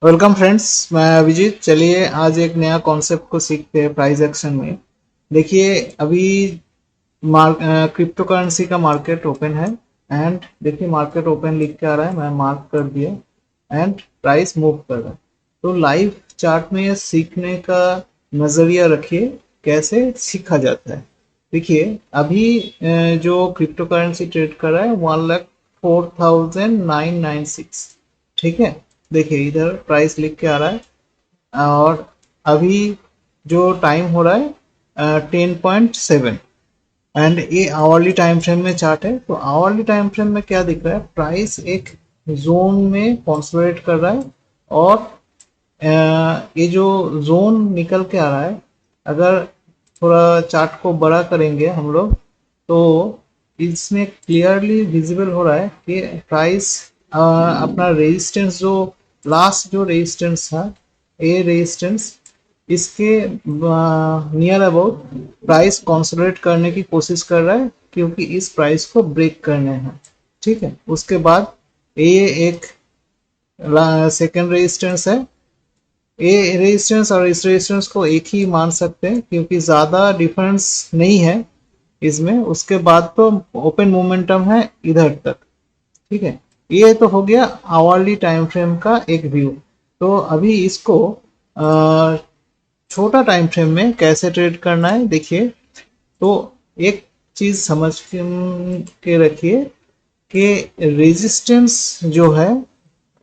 Welcome friends, मैं अभिजीत। चलिए आज एक नया कॉन्सेप्ट को सीखते हैं प्राइस एक्शन में। देखिए अभी क्रिप्टो करेंसी का मार्केट ओपन है एंड देखिए मार्केट ओपन लिख के आ रहा है, मैं मार्क कर दिया एंड प्राइस मूव कर रहा है। तो लाइव चार्ट में सीखने का नज़रिया रखिए, कैसे सीखा जाता है। देखिए अभी जो क्रिप्टो करेंसी ट्रेड कर रहा है 1,04,996। ठीक है, देखिए इधर प्राइस लिख के आ रहा है और अभी जो टाइम हो रहा है 10.7 एंड ये आवरली टाइम फ्रेम में चार्ट है। तो आवरली टाइम फ्रेम में क्या दिख रहा है, प्राइस एक जोन में कंसोलिडेट कर रहा है और ये जो जोन निकल के आ रहा है, अगर थोड़ा चार्ट को बड़ा करेंगे हम लोग तो इसमें क्लियरली विजिबल हो रहा है कि प्राइस अपना रेजिस्टेंस जो लास्ट जो रेजिस्टेंस था, ये रेजिस्टेंस इसके नियर अबाउट प्राइस कंसोलिडेट करने की कोशिश कर रहा है, क्योंकि इस प्राइस को ब्रेक करने हैं। ठीक है, उसके बाद ये एक सेकेंड रेजिस्टेंस है। ये रेजिस्टेंस और इस रेजिस्टेंस को एक ही मान सकते हैं क्योंकि ज़्यादा डिफरेंस नहीं है इसमें। उसके बाद तो ओपन मोमेंटम है इधर तक। ठीक है, ये तो हो गया आवरली टाइम फ्रेम का एक व्यू। तो अभी इसको छोटा टाइम फ्रेम में कैसे ट्रेड करना है देखिए। तो एक चीज समझ के रखिए कि रेजिस्टेंस जो है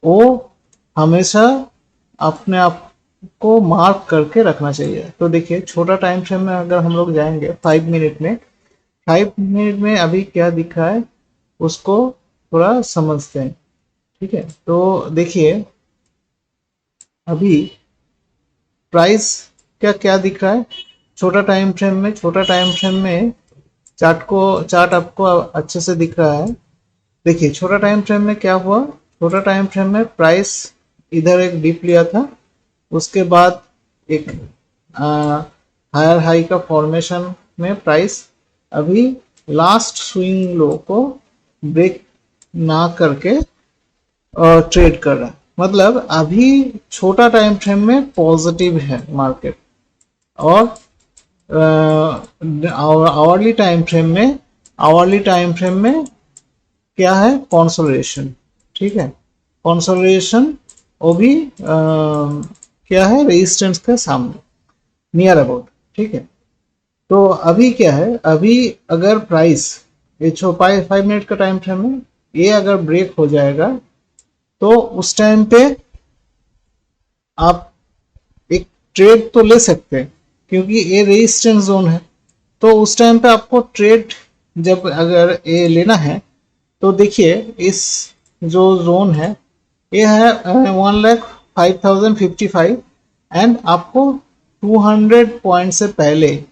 वो हमेशा अपने आप को मार्क करके रखना चाहिए। तो देखिए छोटा टाइम फ्रेम में अगर हम लोग जाएंगे 5 मिनट में, 5 मिनट में अभी क्या दिखा है उसको थोड़ा समझते हैं। ठीक है, तो देखिए अभी प्राइस क्या क्या दिख रहा है छोटा टाइम फ्रेम में। छोटा टाइम फ्रेम में चार्ट आपको अच्छे से दिख रहा है। देखिए छोटा टाइम फ्रेम में क्या हुआ, छोटा टाइम फ्रेम में प्राइस इधर एक डिप लिया था, उसके बाद एक हायर हाई का फॉर्मेशन में प्राइस अभी लास्ट स्विंग लो को ब्रेक ना करके ट्रेड कर रहा है। मतलब अभी छोटा टाइम फ्रेम में पॉजिटिव है मार्केट और आवरली टाइम फ्रेम में, आवरली टाइम फ्रेम में क्या है, कंसोलिडेशन। ठीक है, कंसोलिडेशन वो भी क्या है, रेजिस्टेंस के सामने नियर अबाउट। ठीक है, तो अभी क्या है, अभी अगर प्राइस ये 5 मिनट का टाइम फ्रेम है, ये अगर ब्रेक हो जाएगा तो उस टाइम पे आप एक ट्रेड तो ले सकते हैं क्योंकि ये रेजिस्टेंस जोन है। तो उस टाइम पे आपको ट्रेड जब अगर ये लेना है तो देखिए इस जो जोन है ये है 1,05,055 एंड आपको 200 पॉइंट से पहले,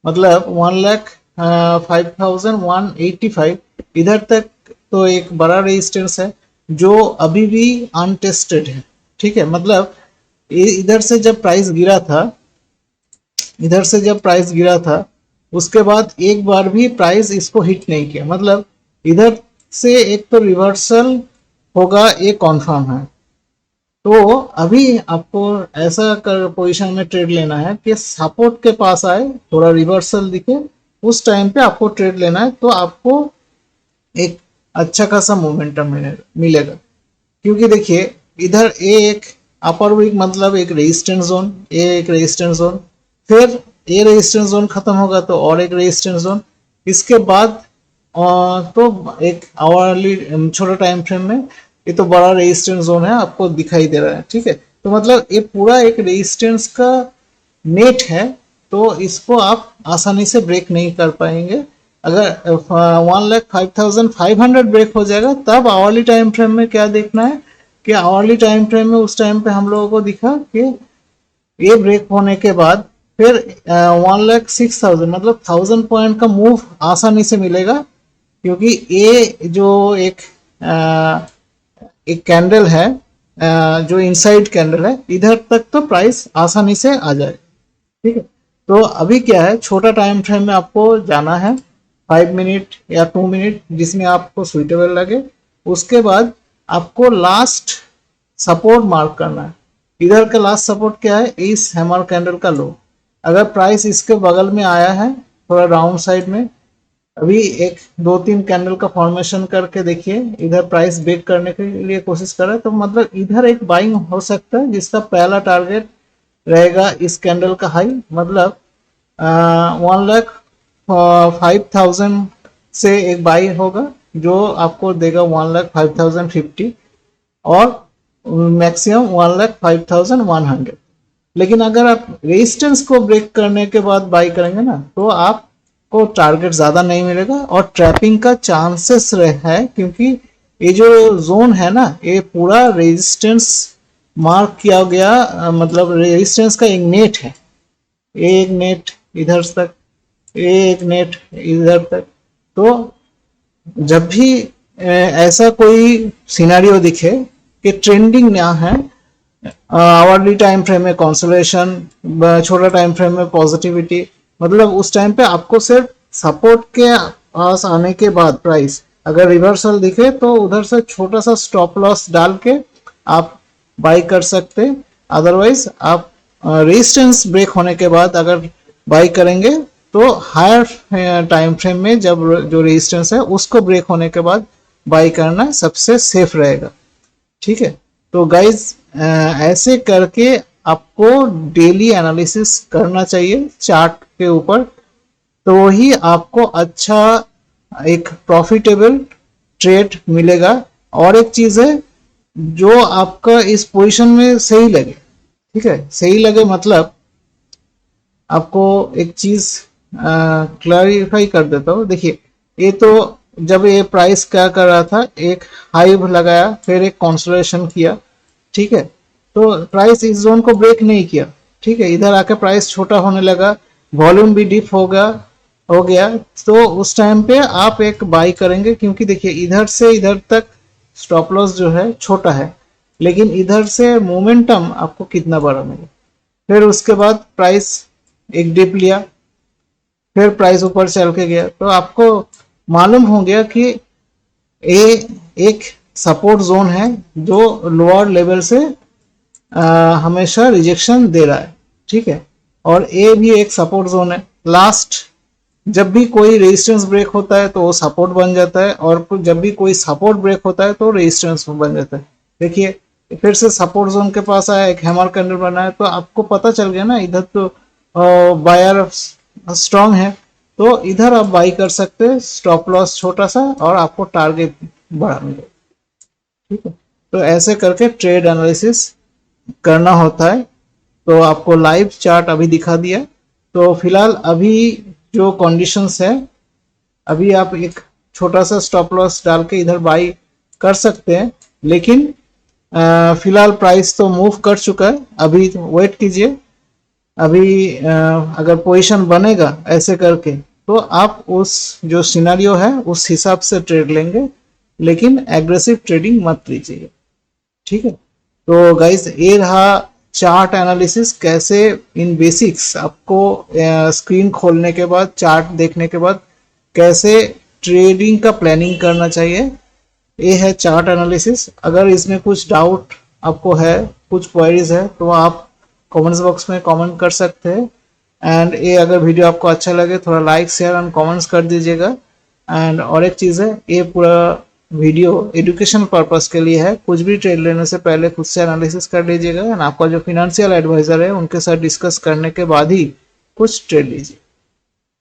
मतलब 1,05,185 इधर तक तो एक बड़ा रेजिस्टेंस है जो अभी भी अनटेस्टेड है। ठीक है, मतलब इधर से जब प्राइस गिरा था, इधर से जब प्राइस गिरा था उसके बाद एक बार भी प्राइस इसको हिट नहीं किया। मतलब इधर से एक तो रिवर्सल होगा ये कॉन्फर्म है। तो अभी आपको ऐसा कर पोजीशन में ट्रेड लेना है कि सपोर्ट के पास आए, थोड़ा रिवर्सल दिखे, उस टाइम पे आपको ट्रेड लेना है। तो आपको एक अच्छा खासा मोमेंटम मिलेगा क्योंकि देखिए इधर एक अपर वीक मतलब एक रेजिस्टेंस जोन, ये एक रेजिस्टेंस जोन, फिर ये रेजिस्टेंस जोन खत्म होगा तो और एक रेजिस्टेंस जोन, इसके बाद तो एक आवरली छोटा टाइम फ्रेम में ये तो बड़ा रेजिस्टेंस जोन है आपको दिखाई दे रहा है। ठीक है, तो मतलब ये पूरा एक रेजिस्टेंस का नेट है, तो इसको आप आसानी से ब्रेक नहीं कर पाएंगे। अगर 1,05,500 ब्रेक हो जाएगा तब आवरली टाइम फ्रेम में क्या देखना है कि आवरली टाइम फ्रेम में उस टाइम पे हम लोगों को दिखा कि ये ब्रेक होने के बाद फिर 1,06,000 मतलब 1,000 पॉइंट का मूव आसानी से मिलेगा क्योंकि ये जो एक कैंडल है, जो इनसाइड कैंडल है, इधर तक तो प्राइस आसानी से आ जाए। ठीक है, तो अभी क्या है, छोटा टाइम फ्रेम में आपको जाना है 5 मिनट या 2 मिनट जिसमें आपको सुइटेबल लगे। उसके बाद आपको लास्ट सपोर्ट मार्क करना है। इधर का लास्ट सपोर्ट क्या है, इस हैमर कैंडल का लो। अगर प्राइस इसके बगल में आया है थोड़ा डाउन साइड में, अभी एक 2-3 कैंडल का फॉर्मेशन करके देखिए, इधर प्राइस ब्रेक करने के लिए कोशिश कर रहा है, तो मतलब इधर एक बाइंग हो सकता है, जिसका पहला टारगेट रहेगा इस कैंडल का हाई, मतलब 1,05,000 से एक बाई होगा जो आपको देगा 1,05,050 और मैक्सिमम 1,05,100। लेकिन अगर आप रेजिस्टेंस को ब्रेक करने के बाद बाई करेंगे ना, तो आपको टारगेट ज्यादा नहीं मिलेगा और ट्रैपिंग का चांसेस है, क्योंकि ये जो जोन है ना, ये पूरा रेजिस्टेंस मार्क किया गया, मतलब रेजिस्टेंस का एक नेट है, एक नेट इधर तक, एक नेट इधर तक। तो जब भी ऐसा कोई सिनेरियो दिखे कि ट्रेंडिंग ना है, आवरली टाइम फ्रेम में कंसोलेशन, छोटा टाइम फ्रेम में पॉजिटिविटी, मतलब उस टाइम पे आपको सिर्फ सपोर्ट के पास आने के बाद प्राइस अगर रिवर्सल दिखे तो उधर से छोटा सा स्टॉप लॉस डाल के आप बाई कर सकते। अदरवाइज आप रेजिस्टेंस ब्रेक होने के बाद अगर बाई करेंगे तो हायर टाइम फ्रेम में जब जो रेजिस्टेंस है उसको ब्रेक होने के बाद बाई करना सबसे सेफ रहेगा। ठीक है, तो गाइज ऐसे करके आपको डेली एनालिसिस करना चाहिए चार्ट के ऊपर, तो ही आपको अच्छा एक प्रॉफिटेबल ट्रेड मिलेगा। और एक चीज है, जो आपका इस पोजीशन में सही लगे, ठीक है, सही लगे मतलब आपको एक चीज क्लैरिफाई कर देता हूँ। देखिए, ये तो जब ये प्राइस क्या कर रहा था, एक हाई लगाया फिर एक कंसोलिडेशन किया, ठीक है, तो प्राइस इस जोन को ब्रेक नहीं किया, ठीक है, इधर आके प्राइस छोटा होने लगा, वॉल्यूम भी डिप हो गया, तो उस टाइम पे आप एक बाई करेंगे, क्योंकि देखिए इधर से इधर तक स्टॉप लॉस जो है छोटा है, लेकिन इधर से मोमेंटम आपको कितना बड़ा मिले। फिर उसके बाद प्राइस एक डिप लिया, फिर प्राइस ऊपर चल के गया, तो आपको मालूम हो गया कि ये एक सपोर्ट जोन है जो लोअर लेवल से हमेशा रिजेक्शन दे रहा है, ठीक है, और ये भी एक सपोर्ट जोन है। लास्ट जब भी कोई रेजिस्टेंस ब्रेक होता है तो वो सपोर्ट बन जाता है, और जब भी कोई सपोर्ट ब्रेक होता है तो रेजिस्टेंस बन जाता है। देखिए फिर से सपोर्ट जोन के पास आया, एक हैमर कैंडल बना है, तो आपको पता चल गया ना, इधर तो बायर स्ट्रांग है, तो इधर आप बाई कर सकते हैं, स्टॉप लॉस छोटा सा और आपको टारगेट बड़ा मिलेगा। ठीक है, तो ऐसे करके ट्रेड एनालिसिस करना होता है। तो आपको लाइव चार्ट अभी दिखा दिया। तो फिलहाल अभी जो कंडीशंस है, अभी आप एक छोटा सा स्टॉप लॉस डाल के इधर बाई कर सकते हैं, लेकिन फिलहाल प्राइस तो मूव कर चुका है, अभी वेट कीजिए। अभी अगर पोजीशन बनेगा ऐसे करके तो आप उस जो सिनेरियो है उस हिसाब से ट्रेड लेंगे, लेकिन एग्रेसिव ट्रेडिंग मत लीजिए। ठीक है, तो गाइस ये रहा चार्ट एनालिसिस, कैसे इन बेसिक्स आपको स्क्रीन खोलने के बाद, चार्ट देखने के बाद कैसे ट्रेडिंग का प्लानिंग करना चाहिए, ये है चार्ट एनालिसिस। अगर इसमें कुछ डाउट आपको है, कुछ क्वेरीज है, तो आप कमेंट्स बॉक्स में कमेंट कर सकते हैं। एंड ये अगर वीडियो आपको अच्छा लगे थोड़ा लाइक शेयर एंड कमेंट्स कर दीजिएगा। एंड और एक चीज़ है, ये पूरा वीडियो एजुकेशन पर्पस के लिए है, कुछ भी ट्रेड लेने से पहले खुद से एनालिसिस कर लीजिएगा एंड आपका जो फिनेंशियल एडवाइजर है उनके साथ डिस्कस करने के बाद ही कुछ ट्रेड लीजिए।